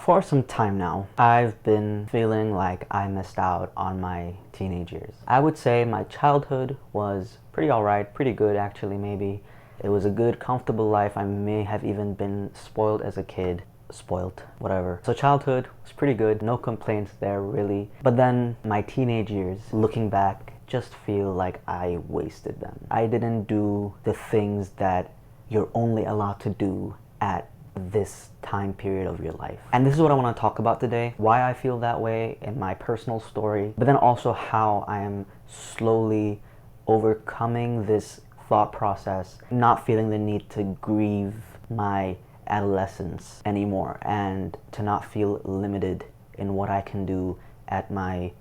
For some time now, I've been feeling like I missed out on my teenage years. I would say my childhood was pretty alright, pretty good actually maybe. It was a good, comfortable life. I may have even been spoiled as a kid. Spoiled, whatever. So childhood was pretty good, no complaints there really. But then my teenage years, looking back, just feel like I wasted them. I didn't do the things that you're only allowed to do at this time period of your life. And this is what I want to talk about today, why I feel that way in my personal story, but then also how I am slowly overcoming this thought process, not feeling the need to grieve my adolescence anymore and to not feel limited in what I can do at my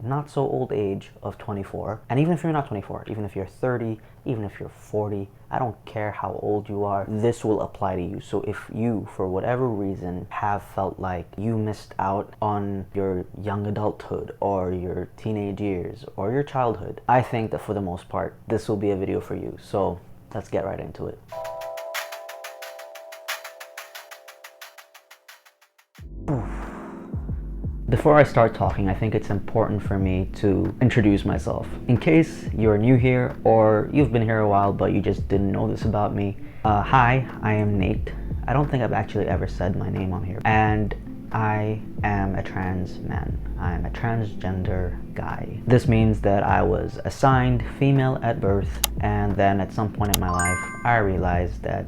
not so old age of 24. And even if you're not 24, even if you're 30, even if you're 40, I don't care how old you are, this will apply to you. So if you, for whatever reason, have felt like you missed out on your young adulthood or your teenage years or your childhood, I think that for the most part, this will be a video for you. So let's get right into it. Before I start talking, I think it's important for me to introduce myself. In case you're new here or you've been here a while but you just didn't know this about me. Hi, I am Nate. I don't think I've actually ever said my name on here. And I am a trans man. I'm a transgender guy. This means that I was assigned female at birth, and then at some point in my life, I realized that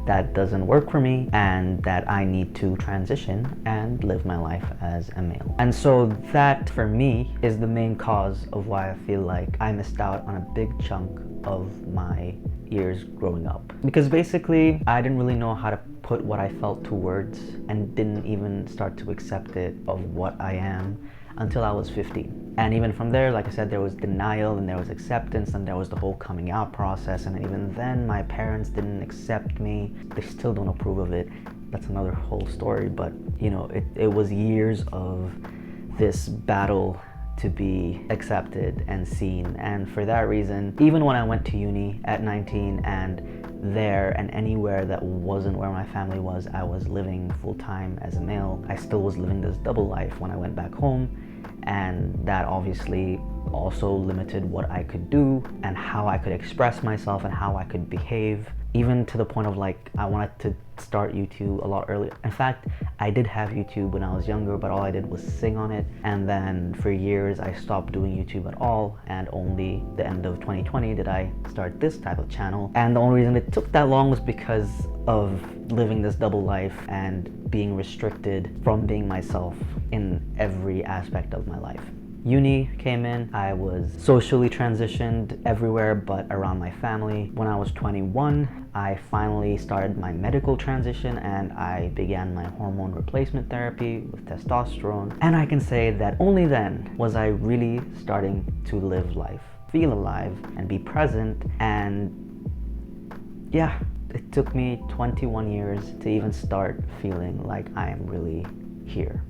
that doesn't work for me and that I need to transition and live my life as a male. And so that for me is the main cause of why I feel like I missed out on a big chunk of my years growing up. Because basically I didn't really know how to put what I felt to words and didn't even start to accept it of what I am until I was 15. And even from there, like I said, there was denial and there was acceptance and there was the whole coming out process. And even then, my parents didn't accept me. They still don't approve of it. That's another whole story. But, you know, it was years of this battle to be accepted and seen. And for that reason, even when I went to uni at 19 and there and anywhere that wasn't where my family was, I was living full-time as a male. I still was living this double life when I went back home, and that obviously also limited what I could do and how I could express myself and how I could behave, even to the point of like I wanted to start YouTube a lot earlier. In fact, I did have YouTube when I was younger, but all I did was sing on it. And then for years I stopped doing YouTube at all, and only the end of 2020 did I start this type of channel. And the only reason it took that long was because of living this double life and being restricted from being myself in every aspect of my life. Uni came in, I was socially transitioned everywhere but around my family. When I was 21, I finally started my medical transition and I began my hormone replacement therapy with testosterone. And I can say that only then was I really starting to live life, feel alive, and be present. And yeah, it took me 21 years to even start feeling like I am really here.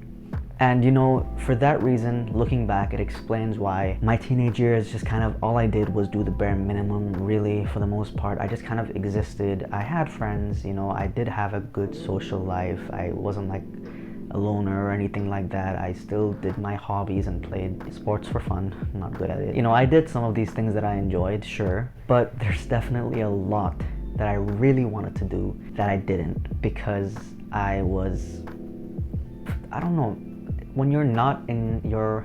And you know, for that reason, looking back, it explains why my teenage years just kind of all I did was do the bare minimum, really, for the most part. I just kind of existed. I had friends, you know, I did have a good social life. I wasn't like a loner or anything like that. I still did my hobbies and played sports for fun. I'm not good at it. You know, I did some of these things that I enjoyed, sure, but there's definitely a lot that I really wanted to do that I didn't because I was, I don't know, when you're not in your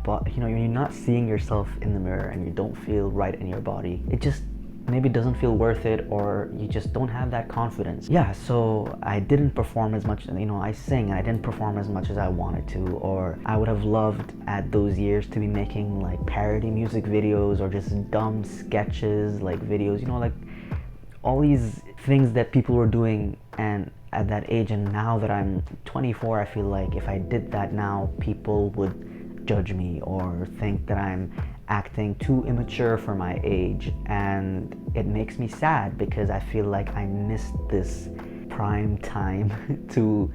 body, you know, when you're not seeing yourself in the mirror and you don't feel right in your body, it just maybe doesn't feel worth it, or you just don't have that confidence. Yeah, so I didn't perform as much, you know, I sing and I didn't perform as much as I wanted to, or I would have loved at those years to be making like parody music videos or just dumb sketches, like videos, you know, like all these things that people were doing and at that age. And now that I'm 24, I feel like if I did that now, people would judge me or think that I'm acting too immature for my age. And it makes me sad because I feel like I missed this prime time to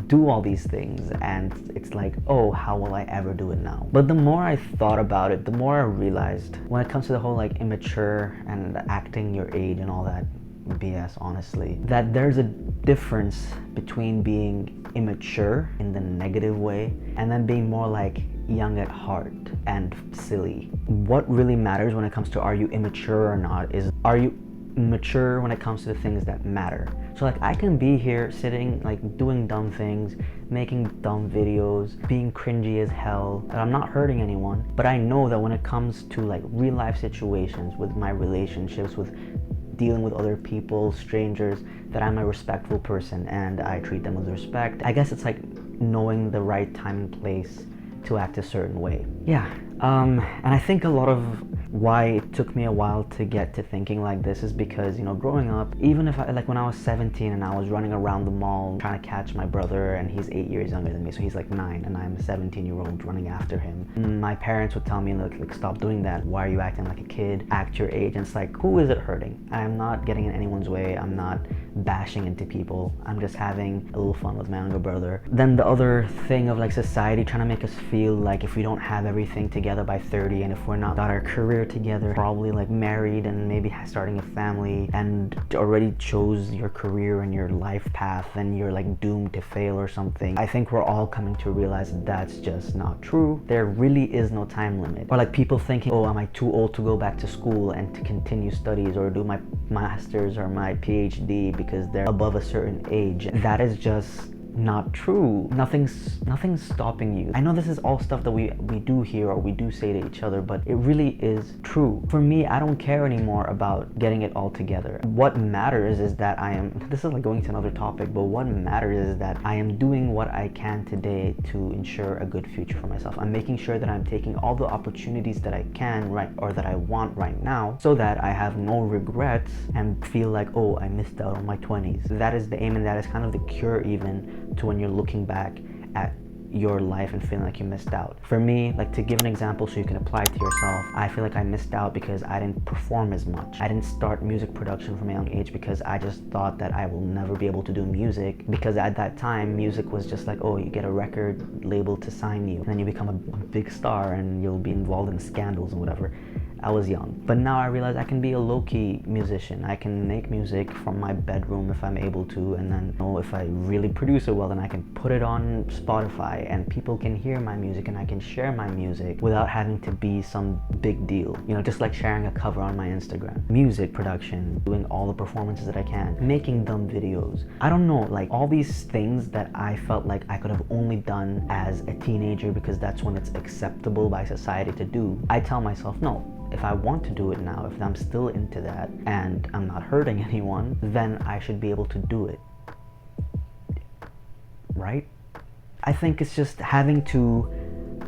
do all these things, and it's like, oh, how will I ever do it now? But the more I thought about it, the more I realized when it comes to the whole like immature and acting your age and all that BS, honestly, that there's a difference between being immature in the negative way, and then being more like young at heart and silly. What really matters when it comes to are you immature or not is, are you mature when it comes to the things that matter? So like, I can be here sitting like doing dumb things, making dumb videos, being cringy as hell, and I'm not hurting anyone, but I know that when it comes to like real life situations with my relationships, with dealing with other people, strangers, that I'm a respectful person and I treat them with respect. I guess it's like knowing the right time and place to act a certain way. Yeah, and I think a lot of why it took me a while to get to thinking like this is because, you know, growing up, even if like when I was 17 and I was running around the mall trying to catch my brother, and he's 8 years younger than me, so he's like 9 and I'm a 17-year-old running after him, my parents would tell me, like, stop doing that, why are you acting like a kid, act your age. And it's like, who is it hurting? I'm not getting in anyone's way, I'm not bashing into people, I'm just having a little fun with my younger brother. Then the other thing of like society trying to make us feel like if we don't have everything together by 30, and if we're not got our career together, probably like married and maybe starting a family, and already chose your career and your life path, then you're like doomed to fail or something. I think we're all coming to realize that that's just not true. There really is no time limit. Or like people thinking, oh, am I too old to go back to school and to continue studies or do my master's or my PhD because they're above a certain age? That is just not true. Nothing's stopping you. I know this is all stuff that we do hear or we do say to each other, but it really is true. For me, I don't care anymore about getting it all together. What matters is that this is like going to another topic, but what matters is that I am doing what I can today to ensure a good future for myself. I'm making sure that I'm taking all the opportunities that I can, right, or that I want right now, so that I have no regrets and feel like, oh, I missed out on my 20s. That is the aim, and that is kind of the cure even to when you're looking back at your life and feeling like you missed out. For me, like, to give an example so you can apply it to yourself, I feel like I missed out because I didn't perform as much. I didn't start music production from a young age because I just thought that I will never be able to do music, because at that time music was just like, oh, you get a record label to sign you and then you become a big star and you'll be involved in scandals and whatever. I was young, but now I realize I can be a low-key musician. I can make music from my bedroom if I'm able to, and then, you know, if I really produce it well, then I can put it on Spotify and people can hear my music and I can share my music without having to be some big deal. You know, just like sharing a cover on my Instagram. Music production, doing all the performances that I can, making dumb videos. I don't know, like all these things that I felt like I could have only done as a teenager because that's when it's acceptable by society to do. I tell myself, no. If I want to do it now, if I'm still into that and I'm not hurting anyone, then I should be able to do it. Right? I think it's just having to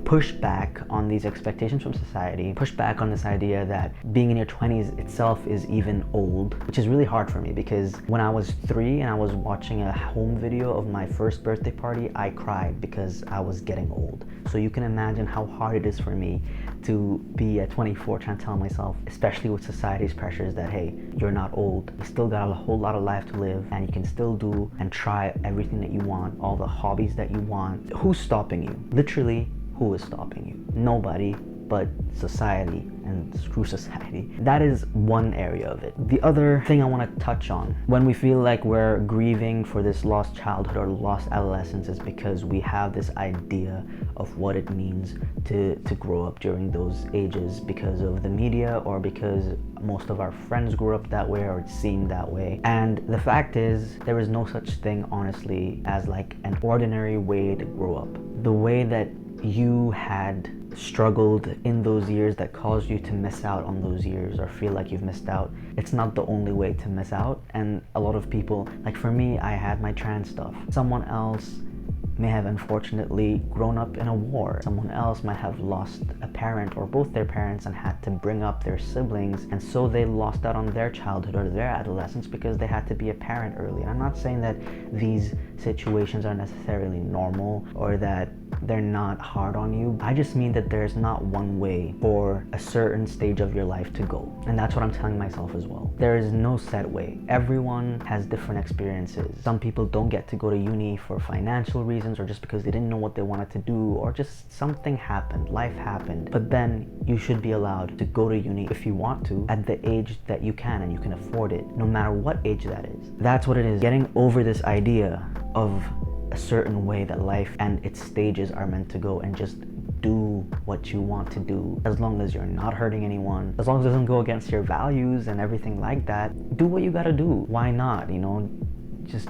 push back on these expectations from society, push back on this idea that being in your 20s itself is even old, which is really hard for me because when I was 3 and I was watching a home video of my first birthday party, I cried because I was getting old. So you can imagine how hard it is for me to be at 24 trying to tell myself, especially with society's pressures, that hey, you're not old, you still got a whole lot of life to live and you can still do and try everything that you want, all the hobbies that you want. Who's stopping you? Literally, who is stopping you? Nobody but society, and screw society. That is one area of it. The other thing I want to touch on, when we feel like we're grieving for this lost childhood or lost adolescence, is because we have this idea of what it means to grow up during those ages because of the media or because most of our friends grew up that way or it seemed that way. And the fact is, there is no such thing, honestly, as like an ordinary way to grow up. The way that you had struggled in those years that caused you to miss out on those years or feel like you've missed out, it's not the only way to miss out. And a lot of people, like for me, I had my trans stuff. Someone else may have unfortunately grown up in a war. Someone else might have lost a parent or both their parents and had to bring up their siblings, and so they lost out on their childhood or their adolescence because they had to be a parent early. And I'm not saying that these situations are necessarily normal or that they're not hard on you. I just mean that there's not one way for a certain stage of your life to go. And that's what I'm telling myself as well. There is no set way. Everyone has different experiences. Some people don't get to go to uni for financial reasons or just because they didn't know what they wanted to do or just something happened, life happened. But then you should be allowed to go to uni if you want to at the age that you can and you can afford it, no matter what age that is. That's what it is. Getting over this idea of a certain way that life and its stages are meant to go, and just do what you want to do, as long as you're not hurting anyone, as long as it doesn't go against your values and everything like that. Do what you gotta do. Why not? Just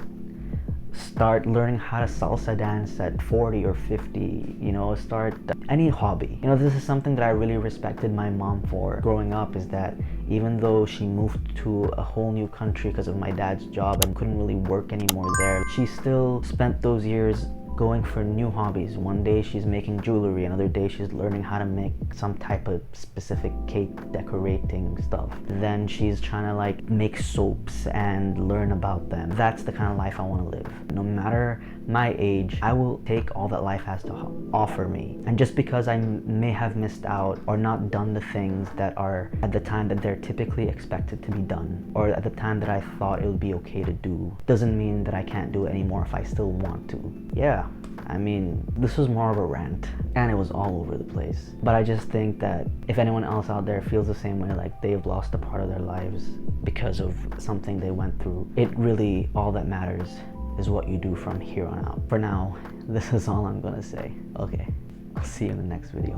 start learning how to salsa dance at 40 or 50. Start any hobby. This is something that I really respected my mom for growing up, is that even though she moved to a whole new country because of my dad's job and couldn't really work anymore there, she still spent those years going for new hobbies. One day she's making jewelry, another day she's learning how to make some type of specific cake decorating stuff. Then she's trying to like make soaps and learn about them. That's the kind of life I want to live. No matter my age, I will take all that life has to offer me. And just because I may have missed out or not done the things that are at the time that they're typically expected to be done, or at the time that I thought it would be okay to do, doesn't mean that I can't do it anymore if I still want to. Yeah, this was more of a rant, and it was all over the place. But I just think that if anyone else out there feels the same way, like they've lost a part of their lives because of something they went through, all that matters is what you do from here on out. For now, this is all I'm gonna say. Okay, I'll see you in the next video.